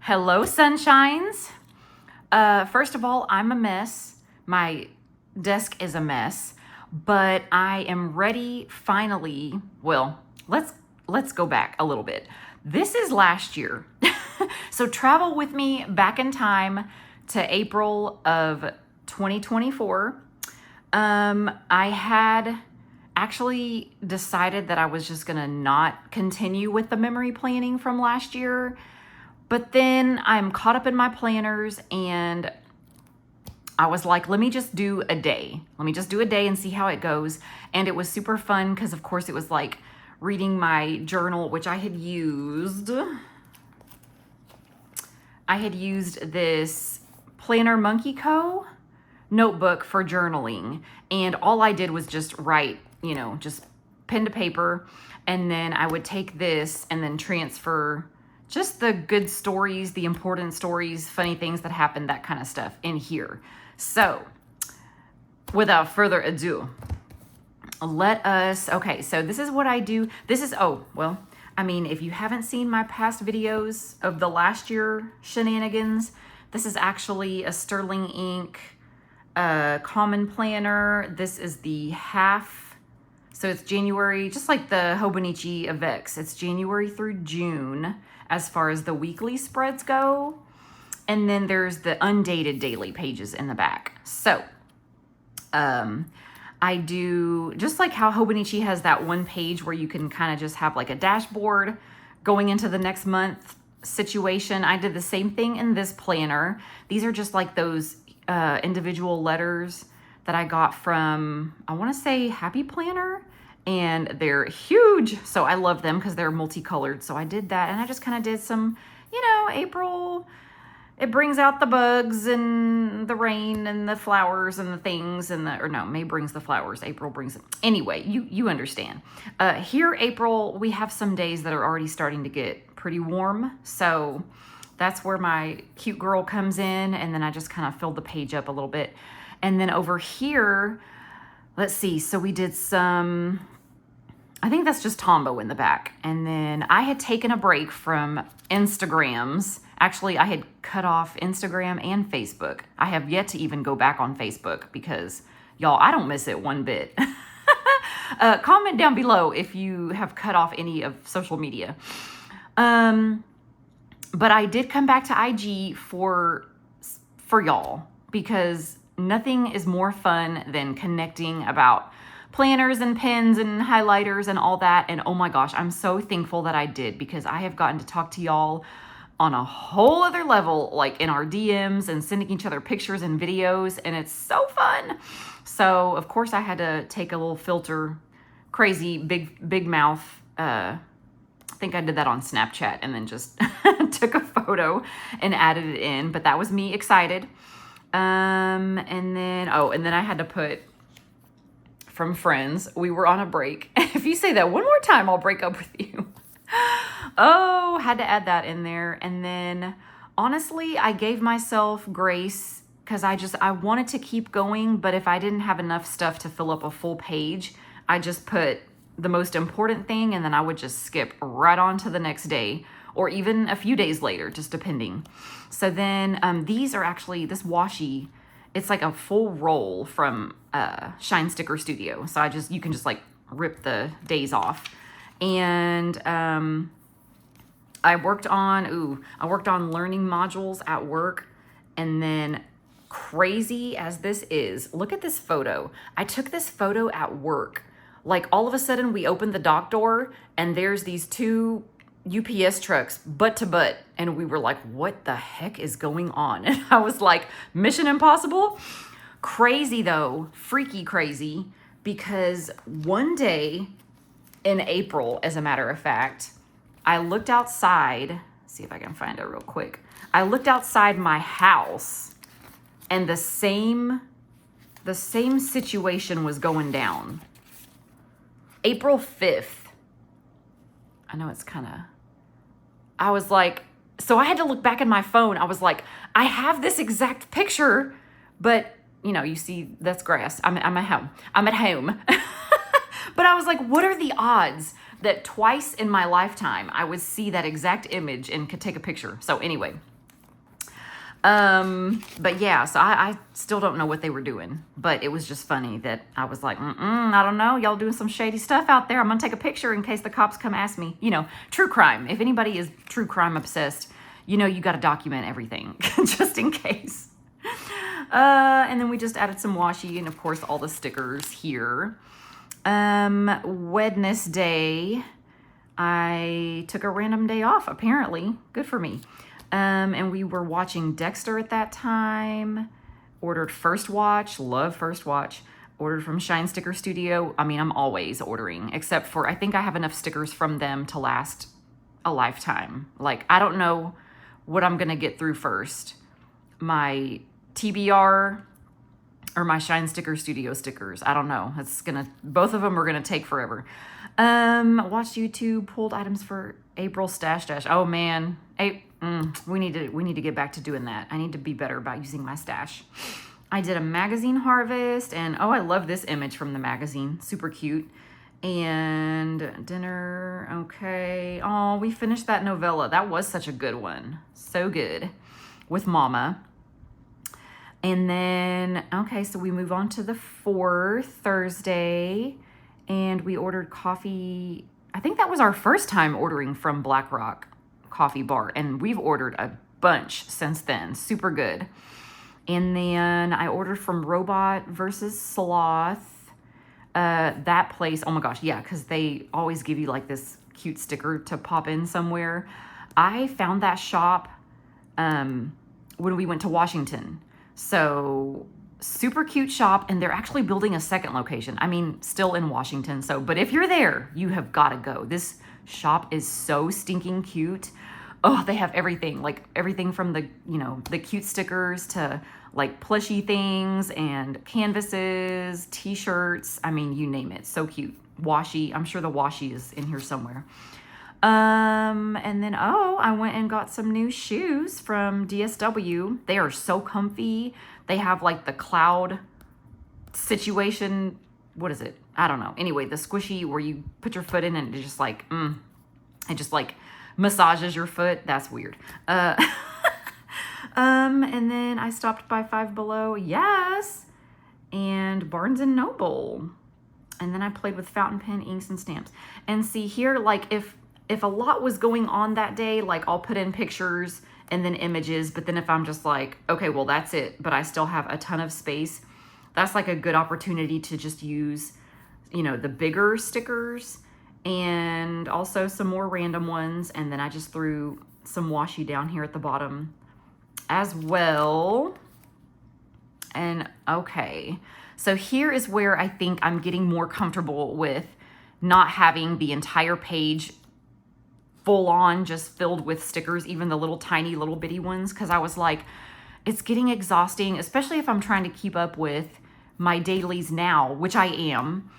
Hello, sunshines. First of all, I'm a mess. My desk is a mess, but I am ready finally. Well, let's go back a little bit. This is last year. So travel with me back in time to April of 2024. I had actually decided that I was just gonna not continue with the memory planning from last year. But then I'm caught up in my planners and I was like, let me just do a day. Let me just do a day and see how it goes. And it was super fun because, of course, it was like reading my journal, which I had used. I had used this Planner Monkey Co. notebook for journaling. And all I did was just write, just pen to paper. And then I would take this and then transfer just the good stories, the important stories, funny things that happened, that kind of stuff in here. So without further ado, okay, so this is what I do. If you haven't seen my past videos of the last year shenanigans, this is actually a Sterling Ink common planner. This is the half, so it's January, just like the Hobonichi Avex. It's January through June as far as the weekly spreads go. And then there's the undated daily pages in the back. So I do, just like how Hobonichi has that one page where you can kind of just have like a dashboard going into the next month situation. I did the same thing in this planner. These are just like those individual letters that I got from, I want to say Happy Planner, and they're huge. So I love them because they're multicolored. So I did that, and I just kind of did some, April, it brings out the bugs and the rain and the flowers and the things May brings the flowers, April brings it. Anyway, you understand. Here, April, we have some days that are already starting to get pretty warm. So that's where my cute girl comes in, and then I just kind of filled the page up a little bit. And then over here, let's see, so we did some, I think that's just Tombow in the back. And then I had taken a break from Instagrams. Actually, I had cut off Instagram and Facebook. I have yet to even go back on Facebook because, y'all, I don't miss it one bit. Comment down below if you have cut off any of social media. But I did come back to IG for y'all, because nothing is more fun than connecting about planners and pens and highlighters and all that. And oh my gosh, I'm so thankful that I did, because I have gotten to talk to y'all on a whole other level, like in our DMs and sending each other pictures and videos, and it's so fun. So of course I had to take a little filter, crazy big mouth. I think I did that on Snapchat and then just took a photo and added it in, but that was me excited. And then I had to put from Friends. We were on a break. If you say that one more time, I'll break up with you. Oh, had to add that in there. And then honestly, I gave myself grace because I wanted to keep going, but if I didn't have enough stuff to fill up a full page, I just put the most important thing, and then I would just skip right on to the next day, or even a few days later, just depending. So then these are actually, this washi, it's like a full roll from Shine Sticker Studio. So you can just like rip the days off. And I worked on learning modules at work. And then, crazy as this is, look at this photo. I took this photo at work. Like all of a sudden we opened the dock door and there's these two UPS trucks butt to butt, and we were like, what the heck is going on? And I was like, Mission Impossible. Crazy though, freaky crazy, because one day in April, as a matter of fact, I looked outside. See if I can find it real quick. I looked outside my house, and the same situation was going down. April 5th. I know it's I was like, so I had to look back in my phone. I was like, I have this exact picture, but you see, that's grass. I'm at home. But I was like, what are the odds that twice in my lifetime I would see that exact image and could take a picture? So anyway, But yeah, so I still don't know what they were doing, but it was just funny that I was like, I don't know. Y'all doing some shady stuff out there. I'm going to take a picture in case the cops come ask me. You know, true crime. If anybody is true crime obsessed, you know, you got to document everything just in case. And then we just added some washi and of course all the stickers here. Wednesday, I took a random day off, apparently. Good for me. And we were watching Dexter at that time. Ordered First Watch, love First Watch. Ordered from Shine Sticker Studio. I mean, I'm always ordering, except for I think I have enough stickers from them to last a lifetime. Like, I don't know what I'm gonna get through first. My TBR or my Shine Sticker Studio stickers. I don't know. Both of them are gonna take forever. Watched YouTube, pulled items for April stash dash. Oh man, we need to get back to doing that. I need to be better about using my stash. I did a magazine harvest, and oh, I love this image from the magazine. Super cute. And dinner, okay. Oh, we finished that novella. That was such a good one. So good. With Mama. And then, okay, so we move on to the 4th, Thursday, and we ordered coffee. I think that was our first time ordering from Black Rock Coffee Bar, and we've ordered a bunch since then. Super good. And then I ordered from Robot versus Sloth. That place, oh my gosh, yeah, because they always give you like this cute sticker to pop in somewhere. I found that shop when we went to Washington. So super cute shop, and they're actually building a second location. I mean, still in Washington. So, but if you're there, you have got to go. This shop is so stinking cute. Oh, they have everything, like everything from the, you know, the cute stickers to like plushy things and canvases, t-shirts. I mean, you name it. So cute. Washi. I'm sure the washi is in here somewhere. And then, I went and got some new shoes from DSW. They are so comfy. They have like the cloud situation. What is it? I don't know. Anyway, the squishy where you put your foot in and it just like, it just like massages your foot. That's weird. And then I stopped by Five Below. Yes. And Barnes and Noble. And then I played with fountain pen, inks, and stamps. And see here, like if a lot was going on that day, like I'll put in pictures and then images, but then if I'm just like, okay, well, that's it, but I still have a ton of space, that's like a good opportunity to just use, you know, the bigger stickers and also some more random ones. And then I just threw some washi down here at the bottom as well. And okay, so here is where I think I'm getting more comfortable with not having the entire page full on just filled with stickers, even the little tiny little bitty ones, because I was like, it's getting exhausting, especially if I'm trying to keep up with my dailies now, which I am.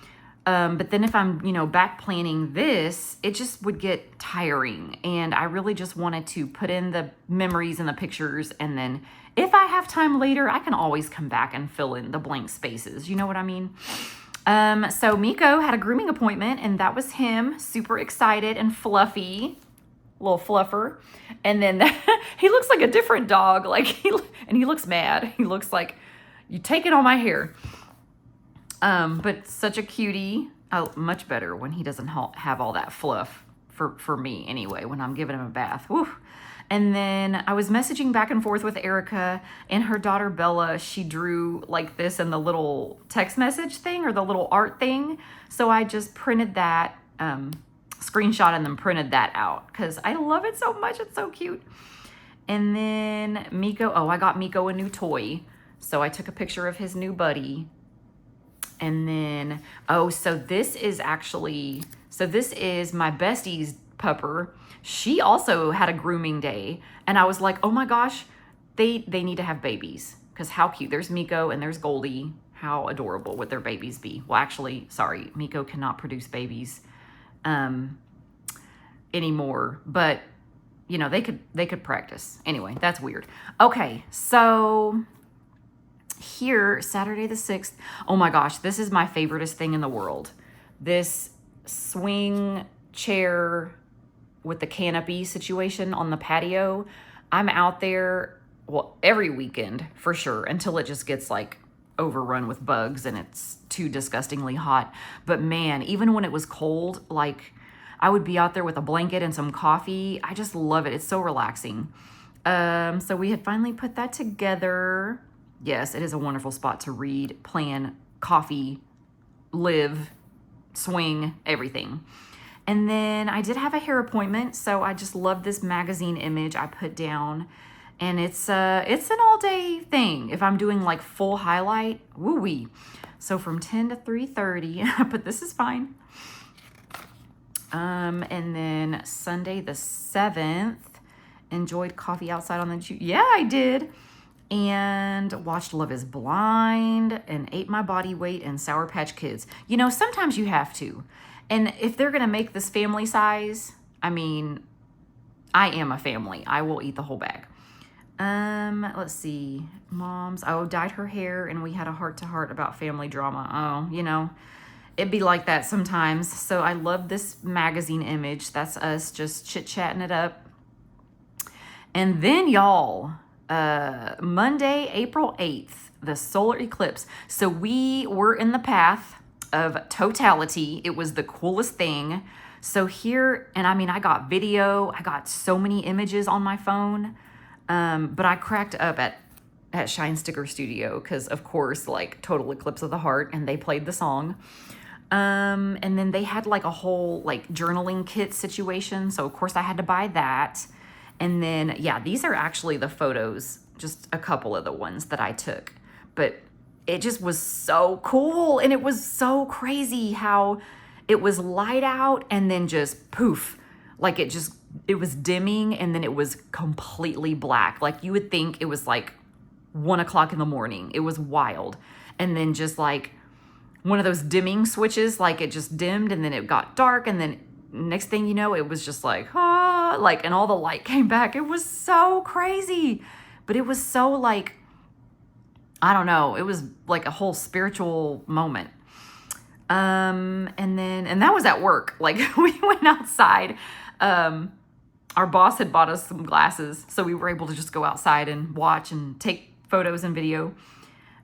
But then if I'm, you know, back planning this, it just would get tiring. And I really just wanted to put in the memories and the pictures. And then if I have time later, I can always come back and fill in the blank spaces. You know what I mean? So Miko had a grooming appointment, and that was him, super excited and fluffy, little fluffer. And then he looks like a different dog, like he looks mad. He looks like, you taking all my hair. But such a cutie. Much better when he doesn't have all that fluff for me anyway, when I'm giving him a bath. Woo. And then I was messaging back and forth with Erica, and her daughter Bella, she drew like this in the little text message thing or the little art thing. So I just printed that, screenshot and then printed that out because I love it so much. It's so cute. And then Miko, I got Miko a new toy. So I took a picture of his new buddy. And then, so this is my bestie's pupper. She also had a grooming day, and I was like, oh my gosh, they need to have babies, because how cute. There's Miko and there's Goldie. How adorable would their babies be? Well, actually, sorry, Miko cannot produce babies anymore, but you know, they could practice. Anyway, that's weird. Okay, so here, Saturday the 6th. Oh my gosh, this is my favoriteest thing in the world. This swing chair with the canopy situation on the patio. I'm out there well, every weekend for sure, until it just gets like overrun with bugs and it's too disgustingly hot. But man, even when it was cold, like I would be out there with a blanket and some coffee. I just love it. It's so relaxing. So we had finally put that together. Yes, it is a wonderful spot to read, plan, coffee, live, swing, everything. And then I did have a hair appointment, so I just love this magazine image I put down. And it's an all-day thing. If I'm doing like full highlight, woo-wee. So from 10 to 3:30, but this is fine. And then Sunday the 7th, enjoyed coffee outside on the yeah, I did. And watched Love is Blind and ate my body weight in Sour Patch Kids. You know, sometimes you have to. And if they're going to make this family size, I mean, I am a family. I will eat the whole bag. Let's see. Mom's, dyed her hair and we had a heart-to-heart about family drama. Oh, you know, it'd be like that sometimes. So I love this magazine image. That's us just chit-chatting it up. And then y'all, Monday, April 8th, the solar eclipse. So we were in the path of totality. It was the coolest thing. So here, and I mean, I got video, I got so many images on my phone. But I cracked up at Shine Sticker Studio because, of course, like total eclipse of the heart, and they played the song. And then they had like a whole like journaling kit situation. So, of course, I had to buy that. And then, yeah, these are actually the photos, just a couple of the ones that I took. But it just was so cool. And it was so crazy how it was light out and then just poof, like it was dimming and then it was completely black. Like you would think it was like 1 o'clock in the morning. It was wild. And then just like one of those dimming switches, like it just dimmed and then it got dark. And then next thing you know, it was just like, and all the light came back. It was so crazy, but it was so like, I don't know. It was like a whole spiritual moment. And that was at work. Like we went outside, our boss had bought us some glasses, so we were able to just go outside and watch and take photos and video.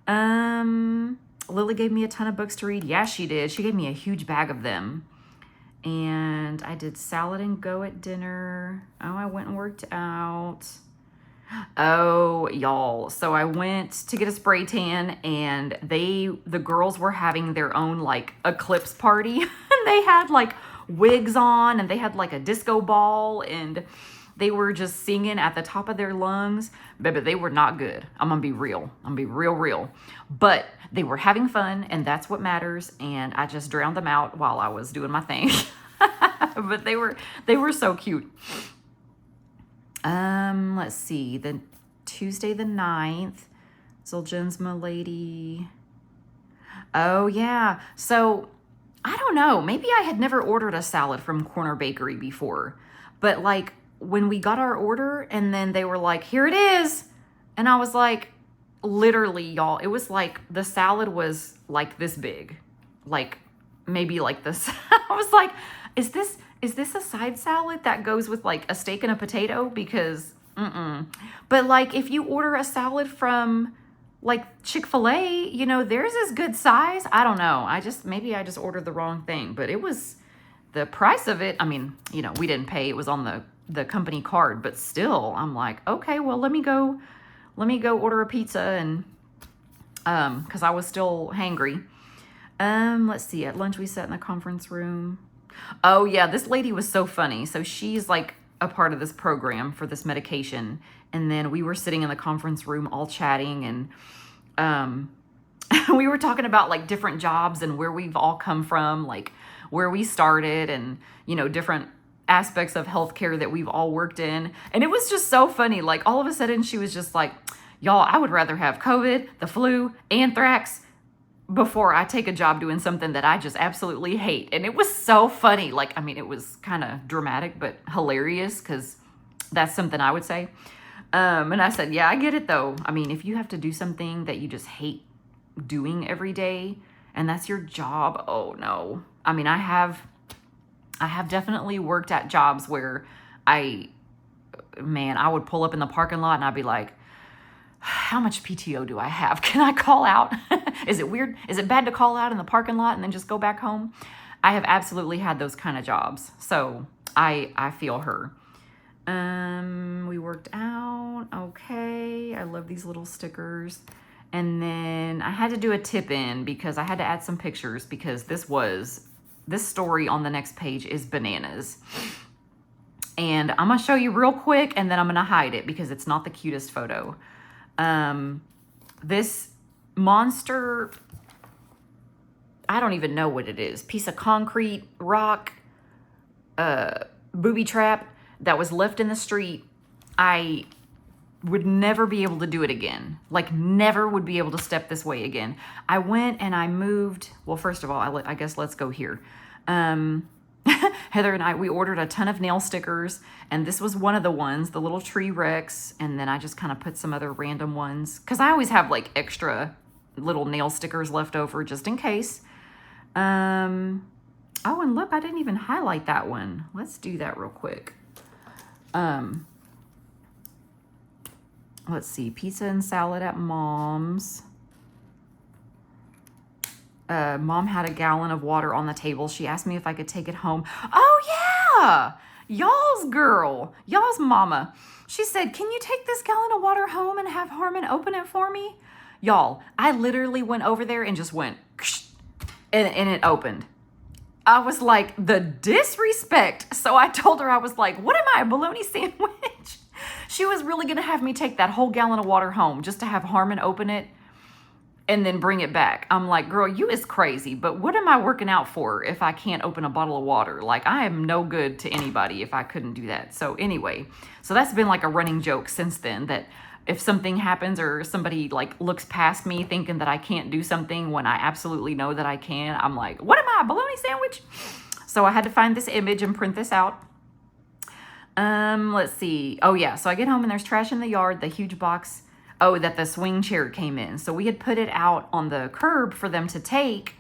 Lily gave me a ton of books to read. Yeah, she did. She gave me a huge bag of them. And I did salad and go at dinner. Oh, I went and worked out. Oh, y'all. So I went to get a spray tan and the girls were having their own like eclipse party. And they had like wigs on and they had like a disco ball and they were just singing at the top of their lungs. But they were not good. I'm going to be real. I'm going to be real. But they were having fun and that's what matters. And I just drowned them out while I was doing my thing. But they were so cute. Let's see. The Tuesday the 9th, Zildjian's lady. Oh yeah. So I don't know. Maybe I had never ordered a salad from Corner Bakery before, but like when we got our order and then they were like, here it is. And I was like, literally y'all, it was like the salad was like this big, like maybe like this. I was like, is this a side salad that goes with like a steak and a potato? Because, But like if you order a salad from like Chick-fil-A, you know, theirs is good size. I don't know. Maybe I just ordered the wrong thing, but it was the price of it. I mean, you know, we didn't pay. It was on the company card, but still I'm like, okay, well, let me go order a pizza and, cause I was still hangry. Let's see, at lunch we sat in the conference room. Oh yeah, this lady was so funny. So she's like a part of this program for this medication. And then we were sitting in the conference room all chatting and we were talking about like different jobs and where we've all come from, like where we started and, you know, different aspects of healthcare that we've all worked in. And it was just so funny. Like all of a sudden she was just like, y'all, I would rather have COVID, the flu, anthrax before I take a job doing something that I just absolutely hate. And it was so funny. Like, I mean, it was kind of dramatic, but hilarious because that's something I would say. And I said, yeah, I get it though. I mean, if you have to do something that you just hate doing every day and that's your job, oh no. I mean, I have definitely worked at jobs where I would pull up in the parking lot and I'd be like, how much PTO do I have? Can I call out? Is it weird? Is it bad to call out in the parking lot and then just go back home? I have absolutely had those kind of jobs. So I feel her. We worked out. Okay. I love these little stickers. And then I had to do a tip in because I had to add some pictures because this story on the next page is bananas. And I'm going to show you real quick and then I'm going to hide it because it's not the cutest photo. This monster, I don't even know what it is. Piece of concrete, rock, booby trap that was left in the street. I would never be able to do it again. Like never would be able to step this way again. I went and I moved. Well, first of all, I guess let's go here. Heather and I, we ordered a ton of nail stickers, and this was one of the ones, the little tree Rex, and then I just kind of put some other random ones, because I always have like extra little nail stickers left over just in case. Oh, and look, I didn't even highlight that one. Let's do that real quick. Let's see, pizza and salad at Mom's. Mom had a gallon of water on the table. She asked me if I could take it home. Oh, yeah. Y'all's girl. Y'all's mama. She said, can you take this gallon of water home and have Harmon open it for me? Y'all, I literally went over there and just went, and it opened. I was like, the disrespect. So I told her, I was like, what am I, a bologna sandwich? She was really going to have me take that whole gallon of water home just to have Harmon open it and then bring it back. I'm like, girl, you is crazy, but what am I working out for if I can't open a bottle of water? Like, I am no good to anybody if I couldn't do that. So anyway, so that's been like a running joke since then, that if something happens or somebody like looks past me thinking that I can't do something when I absolutely know that I can, I'm like, what am I, a bologna sandwich? So I had to find this image and print this out. Let's see. Oh yeah, so I get home and there's trash in the yard, the huge box. Oh, that the swing chair came in. So we had put it out on the curb for them to take,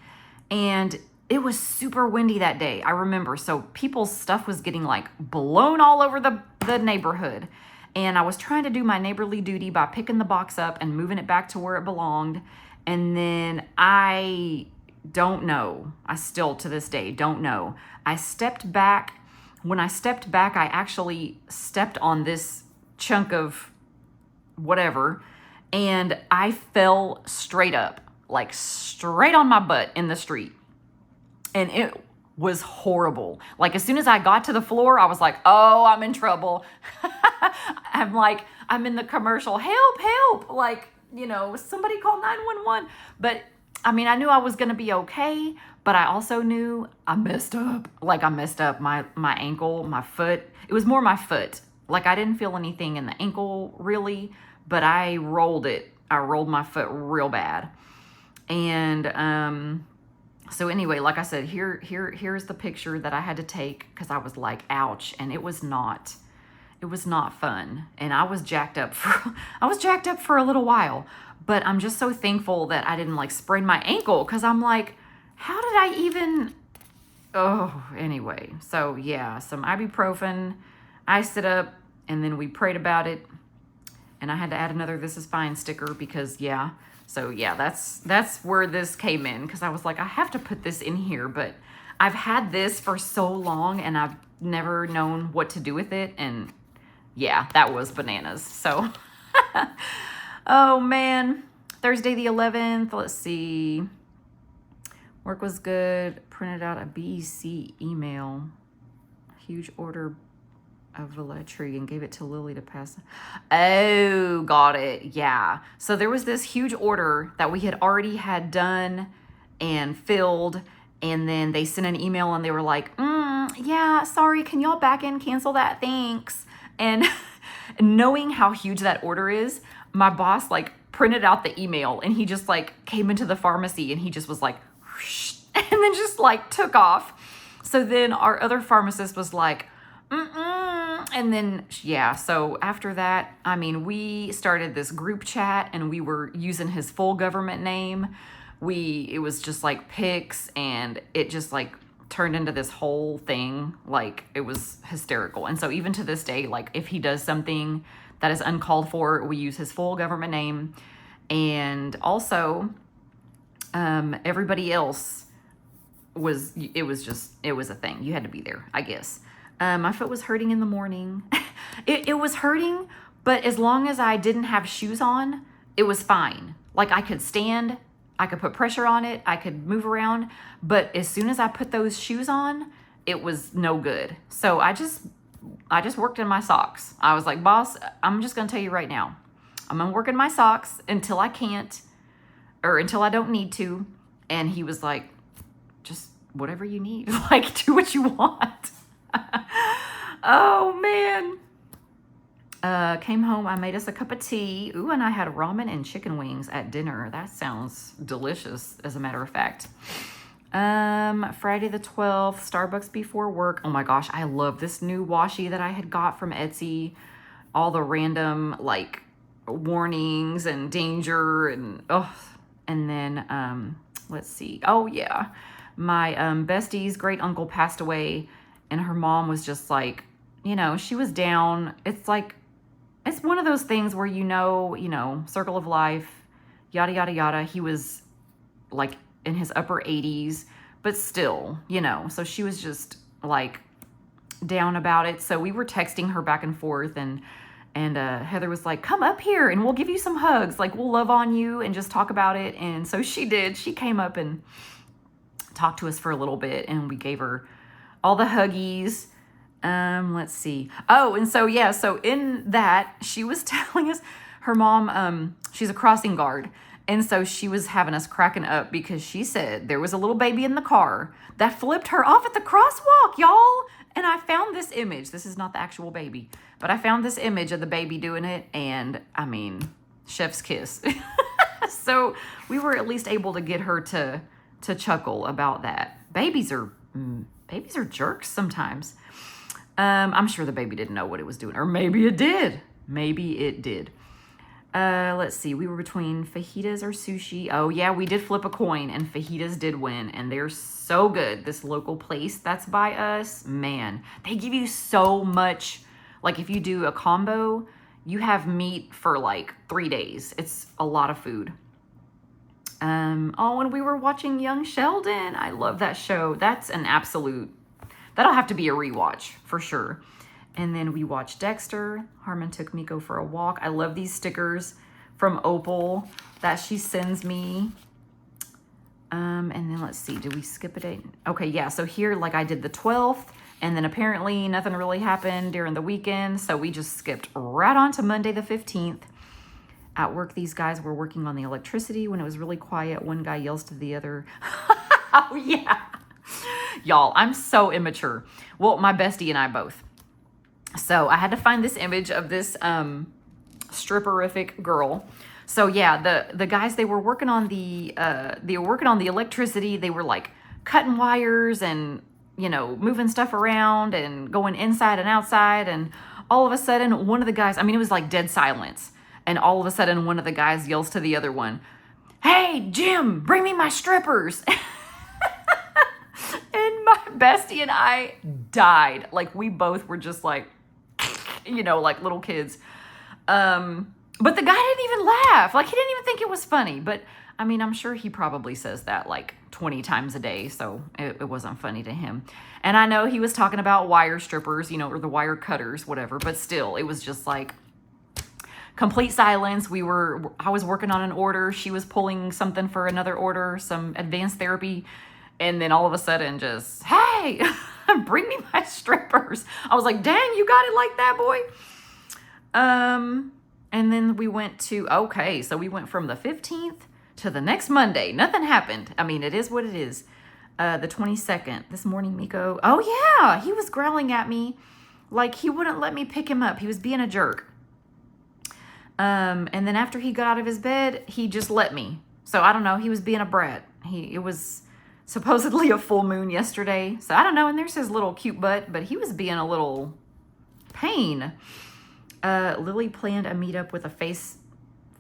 and it was super windy that day. I remember. So people's stuff was getting like blown all over the neighborhood. And I was trying to do my neighborly duty by picking the box up and moving it back to where it belonged. And then I don't know. I still to this day don't know. I stepped back. When I stepped back, I actually stepped on this chunk of whatever, and I fell straight up, like straight on my butt in the street. And it was horrible. Like as soon as I got to the floor, I was like, oh, I'm in trouble. I'm like, I'm in the commercial, help, help. Like, you know, somebody call 911. But I mean, I knew I was going to be okay, but I also knew I messed up. Like I messed up my ankle, my foot. It was more my foot. Like I didn't feel anything in the ankle really, but I rolled it. I rolled my foot real bad. And so anyway, like I said, here's the picture that I had to take because I was like, ouch. And it was not fun. And I was jacked up for a little while. But I'm just so thankful that I didn't like sprain my ankle because I'm like, how did I even... Oh, anyway. So yeah, some ibuprofen, iced it up, and then we prayed about it. And I had to add another "This is fine" sticker because yeah. So yeah, that's where this came in because I was like, I have to put this in here, but I've had this for so long and I've never known what to do with it. And yeah, that was bananas. So, oh man, Thursday the 11th, let's see. Work was good. Printed out a BEC email. Huge order of Velletri and gave it to Lily to pass. Oh, got it. Yeah. So there was this huge order that we had already had done and filled. And then they sent an email and they were like, yeah, sorry, can y'all back in cancel that? Thanks. And knowing how huge that order is, my boss like printed out the email and he just like came into the pharmacy and he just was like, whoosh, and then just like took off. So then our other pharmacist was like, and then, yeah, so after that, I mean, we started this group chat and we were using his full government name. It was just like pics and it just like turned into this whole thing. Like it was hysterical. And so even to this day, like if he does something That is uncalled for. We use his full government name. And also, everybody else it was a thing. You had to be there, I guess. My foot was hurting in the morning. It was hurting, but as long as I didn't have shoes on, it was fine. Like I could stand, I could put pressure on it, I could move around. But as soon as I put those shoes on, it was no good. So I just worked in my socks. I was like, boss, I'm just going to tell you right now, I'm going to work in my socks until I can't, or until I don't need to. And he was like, just whatever you need, like do what you want. Oh man. Came home, I made us a cup of tea. Ooh, and I had ramen and chicken wings at dinner. That sounds delicious, as a matter of fact. Friday the 12th, Starbucks before work. Oh my gosh, I love this new washi that I had got from Etsy. All the random like warnings and danger and and then let's see. Oh yeah, my bestie's great uncle passed away, and her mom was just like, you know, she was down. It's like, it's one of those things where you know, circle of life, yada yada yada. He was like in his upper 80s, but still, you know, so she was just like down about it. So we were texting her back and forth, and Heather was like, come up here and we'll give you some hugs. Like, we'll love on you and just talk about it. And so she did. She came up and talked to us for a little bit, and we gave her all the huggies. Let's see. Oh, and so, yeah, so in that, she was telling us her mom, she's a crossing guard. And so she was having us cracking up because she said there was a little baby in the car that flipped her off at the crosswalk, y'all. And I found this image. This is not the actual baby, but I found this image of the baby doing it. And I mean, chef's kiss. So we were at least able to get her to chuckle about that. Babies are jerks sometimes. I'm sure the baby didn't know what it was doing, or maybe it did. Maybe it did. Let's see. We were between fajitas or sushi. Oh yeah, we did flip a coin, and fajitas did win, and they're so good. This local place that's by us, man, they give you so much. Like if you do a combo, you have meat for like 3 days. It's a lot of food. Oh, and we were watching Young Sheldon. I love that show. That's an absolute, that'll have to be a rewatch for sure. And then we watched Dexter. Harmon took Miko for a walk. I love these stickers from Opal that she sends me. And then let's see, did we skip a date? Okay, yeah, so here, like I did the 12th, and then apparently nothing really happened during the weekend, so we just skipped right on to Monday the 15th. At work, these guys were working on the electricity. When it was really quiet, one guy yells to the other. Oh, yeah. Y'all, I'm so immature. Well, my bestie and I both. So I had to find this image of this stripperific girl. So yeah, the guys, they were working on the electricity. They were like cutting wires and, you know, moving stuff around and going inside and outside. And all of a sudden, one of the guys, I mean, it was like dead silence. And all of a sudden, one of the guys yells to the other one, "Hey, Jim, bring me my strippers." And my bestie and I died. Like, we both were just like, you know, like little kids. But the guy didn't even laugh. Like, he didn't even think it was funny. But, I mean, I'm sure he probably says that like 20 times a day. So it wasn't funny to him. And I know he was talking about wire strippers, you know, or the wire cutters, whatever. But still, it was just like complete silence. I was working on an order. She was pulling something for another order, some advanced therapy. And then all of a sudden just, "Hey, bring me my strippers." I was like, dang, you got it like that, boy. And then we went to, okay, so we went from the 15th to the next Monday. Nothing happened. I mean, it is what it is. The 22nd, this morning, Miko, oh yeah, he was growling at me like he wouldn't let me pick him up. He was being a jerk. And then after he got out of his bed, he just let me. So I don't know, he was being a brat. It was supposedly a full moon yesterday. So I don't know, and there's his little cute butt, but he was being a little pain. Lily planned a meetup with a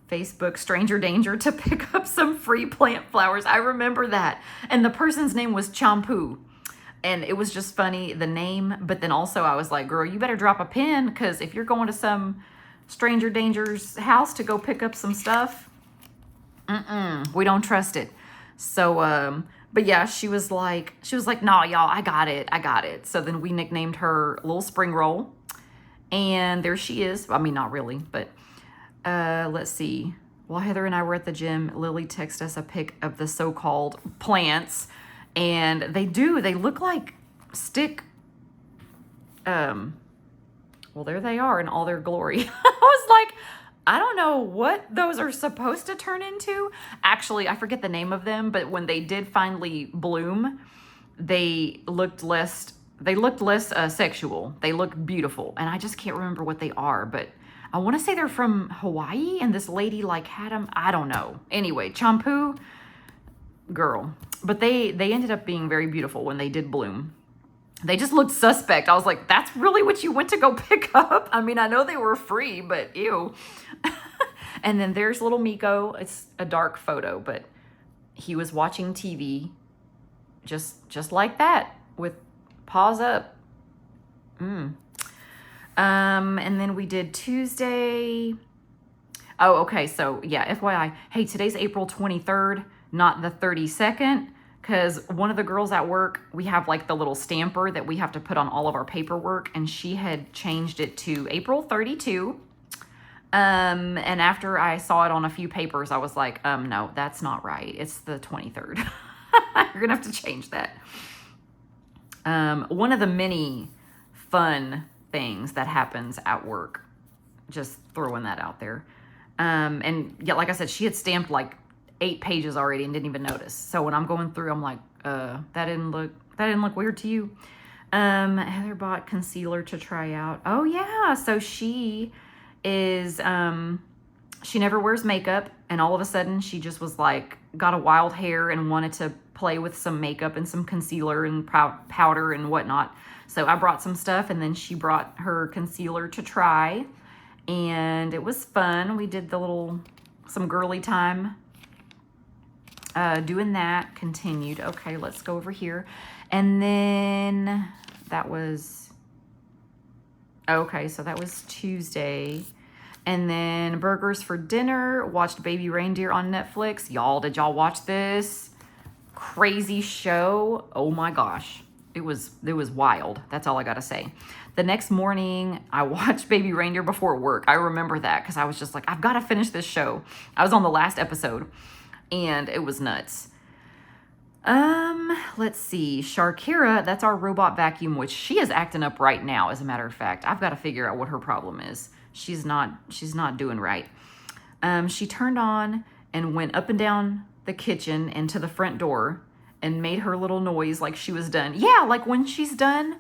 Facebook stranger danger to pick up some free plant flowers. I remember that. And the person's name was Champu. And it was just funny, the name. But then also I was like, girl, you better drop a pin, because if you're going to some stranger danger's house to go pick up some stuff. We don't trust it. So, but yeah, she was like, nah, y'all, I got it. So then we nicknamed her Little Spring Roll. And there she is. I mean, not really, but let's see. While Heather and I were at the gym, Lily texted us a pic of the so-called plants. And they look like stick. Well, there they are in all their glory. I was like, I don't know what those are supposed to turn into. Actually, I forget the name of them, but when they did finally bloom, they looked less sexual. They looked beautiful. And I just can't remember what they are, but I want to say they're from Hawaii, and this lady like had them. I don't know. Anyway, Champu girl. But they ended up being very beautiful when they did bloom. They just looked suspect. I was like, that's really what you went to go pick up? I mean, I know they were free, but ew. And then there's little Miko. It's a dark photo, but he was watching TV just like that with paws up. And then we did Tuesday. Oh, okay. So yeah, FYI. Hey, today's April 23rd, not the 32nd. Because one of the girls at work, we have like the little stamper that we have to put on all of our paperwork, and she had changed it to April 32. And after I saw it on a few papers, I was like, no, that's not right. It's the 23rd. You're gonna have to change that. One of the many fun things that happens at work, just throwing that out there. And yeah, like I said, she had stamped like 8 pages already and didn't even notice. So when I'm going through, I'm like, that didn't look weird to you. Heather bought concealer to try out. Oh yeah. So she is, she never wears makeup, and all of a sudden she just was like, got a wild hair and wanted to play with some makeup and some concealer and powder and whatnot. So I brought some stuff, and then she brought her concealer to try, and it was fun. We did some girly time. Doing that, continued. Okay, let's go over here. And then that was, okay, so that was Tuesday. And then burgers for dinner, watched Baby Reindeer on Netflix. Y'all, did y'all watch this crazy show? Oh my gosh. It was wild. That's all I gotta say. The next morning, I watched Baby Reindeer before work. I remember that because I was just like, I've got to finish this show. I was on the last episode, and it was nuts. Let's see. Sharkira, that's our robot vacuum, which she is acting up right now, as a matter of fact. I've got to figure out what her problem is. She's not doing right. She turned on and went up and down the kitchen and to the front door and made her little noise like she was done. Yeah, like when she's done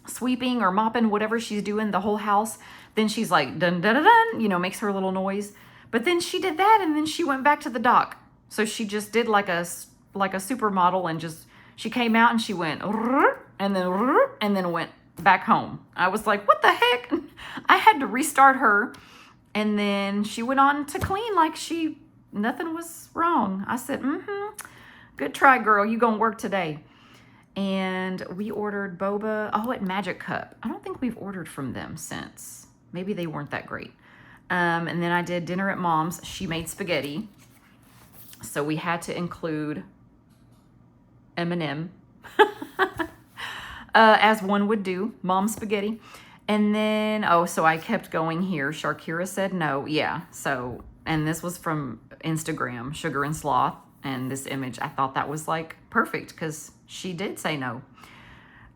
sweeping or mopping, whatever she's doing, the whole house, then she's like, dun, dun, dun, dun, makes her little noise. But then she did that, and then she went back to the dock. So she just did like a supermodel, and she came out and she went, and then went back home. I was like, what the heck? I had to restart her, and then she went on to clean like nothing was wrong. I said, good try, girl. You gonna work today. And we ordered boba, at Magic Cup. I don't think we've ordered from them since. Maybe they weren't that great. And then I did dinner at Mom's. She made spaghetti. So we had to include M&M. As one would do, Mom's spaghetti. And then, so I kept going here. Sharkira said no. Yeah. So, and this was from Instagram, Sugar and Sloth. And this image, I thought that was like perfect because she did say no.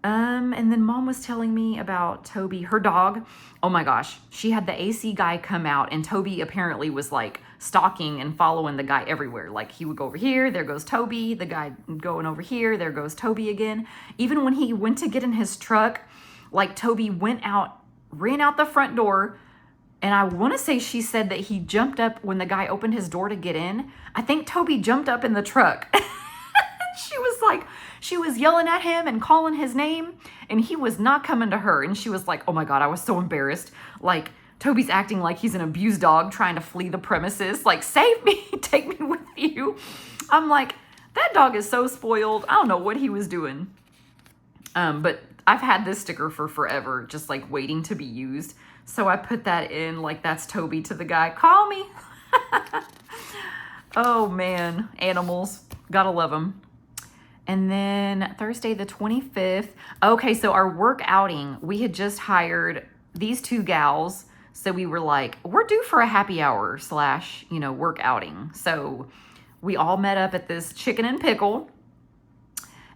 And then Mom was telling me about Toby, her dog. Oh my gosh, she had the AC guy come out, and Toby apparently was like stalking and following the guy everywhere. Like he would go over here, there goes Toby, the guy going over here, there goes Toby again. Even when he went to get in his truck, like Toby went out, ran out the front door, and I want to say she said that he jumped up when the guy opened his door to get in. I think Toby jumped up in the truck. She was yelling at him and calling his name, and he was not coming to her. And she was like, oh my God, I was so embarrassed. Like, Toby's acting like he's an abused dog trying to flee the premises. Like, save me, take me with you. I'm like, that dog is so spoiled. I don't know what he was doing. But I've had this sticker for forever, just like waiting to be used. So I put that in like, that's Toby to the guy. Call me. Oh man, animals. Gotta love them. And then Thursday the 25th. Okay, so our work outing, we had just hired these two gals. So we were like, we're due for a happy hour / work outing. So we all met up at this Chicken and Pickle.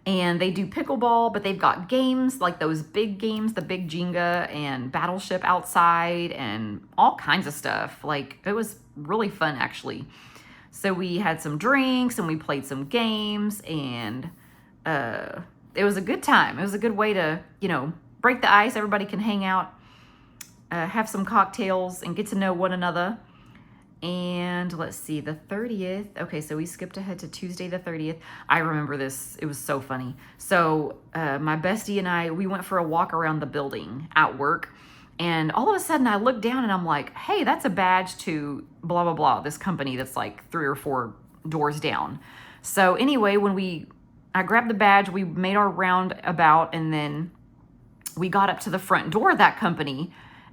And they do pickleball, but they've got games like those big games, the big Jenga and Battleship outside and all kinds of stuff. Like, it was really fun, actually. So we had some drinks and we played some games, and it was a good time. It was a good way to, break the ice. Everybody can hang out, have some cocktails, and get to know one another. And let's see, the 30th. Okay, so we skipped ahead to Tuesday the 30th. I remember this. It was so funny. So my bestie and I, we went for a walk around the building at work. And all of a sudden I looked down and I'm like, hey, that's a badge to blah, blah, blah, this company that's like 3 or 4 doors down. So anyway, I grabbed the badge, we made our roundabout, and then we got up to the front door of that company,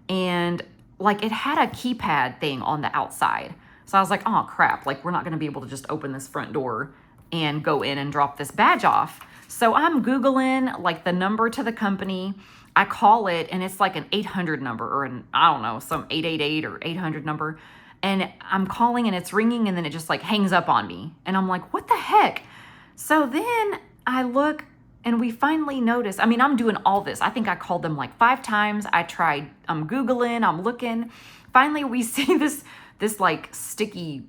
and like, it had a keypad thing on the outside. So I was like, oh crap, like, we're not gonna be able to just open this front door and go in and drop this badge off. So I'm Googling like the number to the company. I call it, and it's like an 800 number, or I don't know, some 888 or 800 number. And I'm calling and it's ringing, and then it just like hangs up on me. And I'm like, what the heck? So then I look, and we finally noticed, I mean, I'm doing all this. I think I called them like 5 times. I tried, I'm Googling, I'm looking. Finally, we see this like sticky,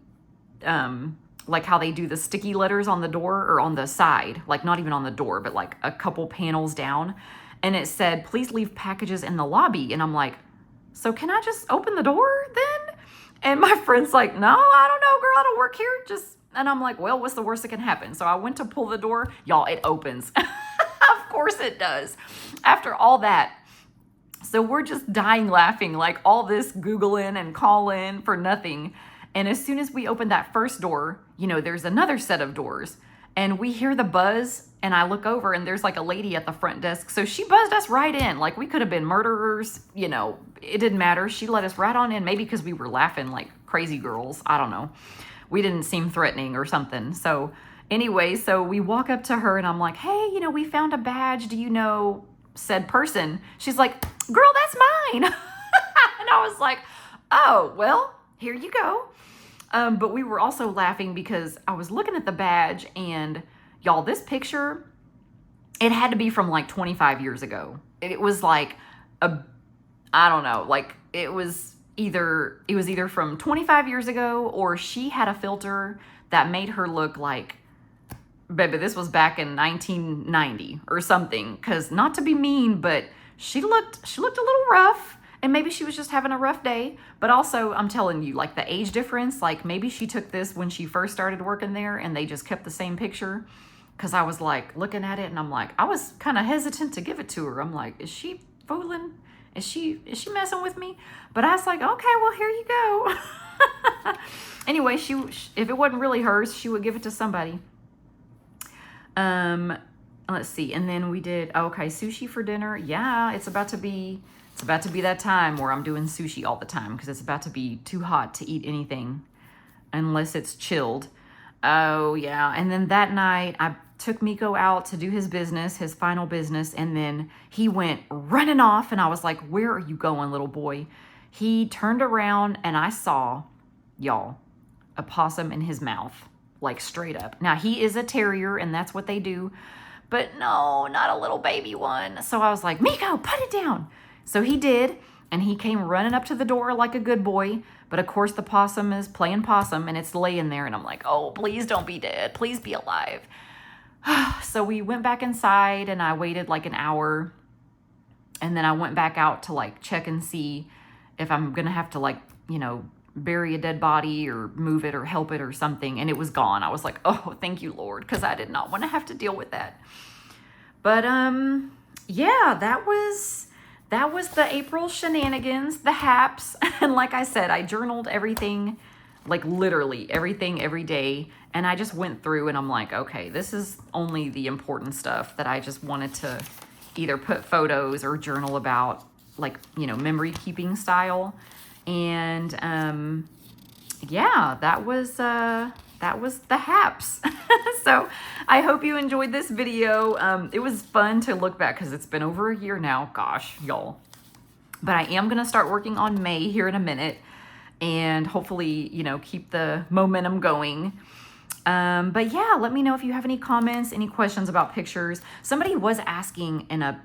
like how they do the sticky letters on the door or on the side, like not even on the door, but like a couple panels down. And it said, please leave packages in the lobby. And I'm like, so can I just open the door then? And my friend's like, no, I don't know, girl, I don't work here. And I'm like, well, what's the worst that can happen? So I went to pull the door. Y'all, it opens. Of course it does. After all that. So we're just dying laughing, like all this Googling and calling for nothing. And as soon as we open that first door, there's another set of doors. And we hear the buzz, and I look over, and there's like a lady at the front desk. So she buzzed us right in. Like, we could have been murderers. It didn't matter. She let us right on in, maybe because we were laughing like crazy girls. I don't know. We didn't seem threatening or something. So anyway, so we walk up to her, and I'm like, hey, we found a badge. Do you know said person? She's like, girl, that's mine. And I was like, oh, well, here you go. But we were also laughing because I was looking at the badge, and y'all, this picture, it had to be from like 25 years ago. It was like I don't know, like it was either from 25 years ago, or she had a filter that made her look like, baby, this was back in 1990 or something. Cause not to be mean, but she looked a little rough. And maybe she was just having a rough day. But also, I'm telling you, like the age difference, like maybe she took this when she first started working there and they just kept the same picture. Because I was like looking at it, and I'm like, I was kind of hesitant to give it to her. I'm like, is she fooling? Is she messing with me? But I was like, okay, well, here you go. Anyway, if it wasn't really hers, she would give it to somebody. Let's see. And then we did, okay, sushi for dinner. Yeah, it's about to be that time where I'm doing sushi all the time, because it's about to be too hot to eat anything unless it's chilled. Oh, yeah. And then that night, I took Miko out to do his business, his final business, and then he went running off, and I was like, where are you going, little boy? He turned around, and I saw, y'all, a possum in his mouth, like straight up. Now, he is a terrier, and that's what they do, but no, not a little baby one. So I was like, Miko, put it down. So he did, and he came running up to the door like a good boy. But of course, the possum is playing possum, and it's laying there, and I'm like, oh, please don't be dead. Please be alive. So we went back inside, and I waited like an hour, and then I went back out to like check and see if I'm gonna have to like, bury a dead body or move it or help it or something. And it was gone. I was like, oh, thank you, Lord, because I did not want to have to deal with that. But yeah, that was the April shenanigans, the haps. And like I said, I journaled everything, like literally everything every day. And I just went through, and I'm like, okay, this is only the important stuff that I just wanted to either put photos or journal about. like, you know, memory keeping style. And yeah, that was the haps. So I hope you enjoyed this video. It was fun to look back because it's been over a year now. Gosh, y'all. But I am going to start working on May here in a minute and hopefully, you know, keep the momentum going. But yeah, let me know if you have any comments, any questions about pictures. Somebody was asking in a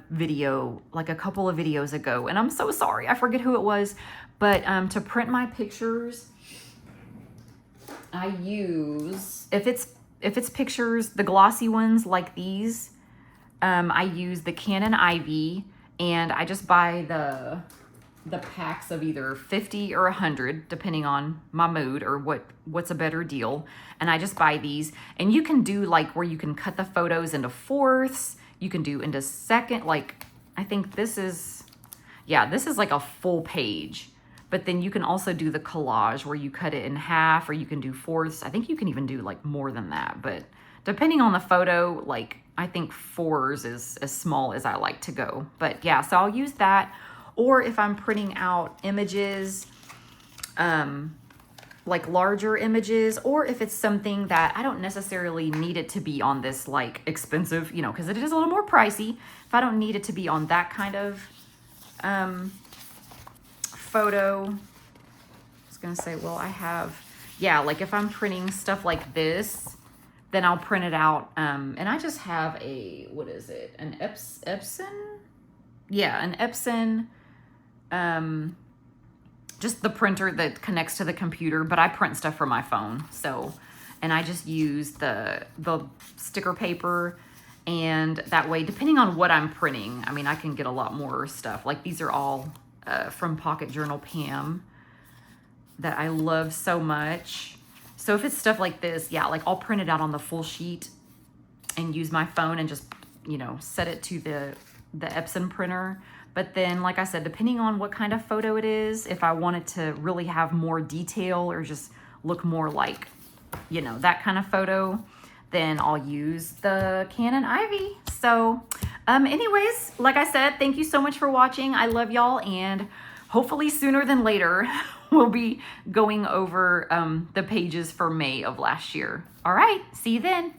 video, like a couple of videos ago, and I'm so sorry, I forget who it was, but to print my pictures, I use, if it's pictures, the glossy ones like these, I use the Canon Ivy, and I just buy the packs of either 50 or 100, depending on my mood or what's a better deal. And I just buy these, and you can do like where you can cut the photos into fourths, you can do into second, like I think this is, yeah, this is like a full page. But then you can also do the collage where you cut it in half, or you can do fourths. I think you can even do like more than that, but depending on the photo, like I think fours is as small as I like to go. But yeah, so I'll use that. Or if I'm printing out images, like larger images, or if it's something that I don't necessarily need it to be on this like expensive, you know, because it is a little more pricey. If I don't need it to be on that kind of photo, I was gonna say, well, I have, yeah, like if I'm printing stuff like this, then I'll print it out. And I just have a, what is it? An Epson? Yeah, an Epson, just the printer that connects to the computer, but I print stuff from my phone. So, and I just use the sticker paper, and that way, depending on what I'm printing, I mean, I can get a lot more stuff. Like these are all from Pocket Journal Pam that I love so much. So if it's stuff like this, yeah, like I'll print it out on the full sheet and use my phone and just, you know, set it to the Epson printer. But then, like I said, depending on what kind of photo it is, if I want it to really have more detail or just look more like, you know, that kind of photo, then I'll use the Canon Ivy. So anyways, like I said, thank you so much for watching. I love y'all, and hopefully sooner than later, we'll be going over the pages for May of last year. All right, see you then.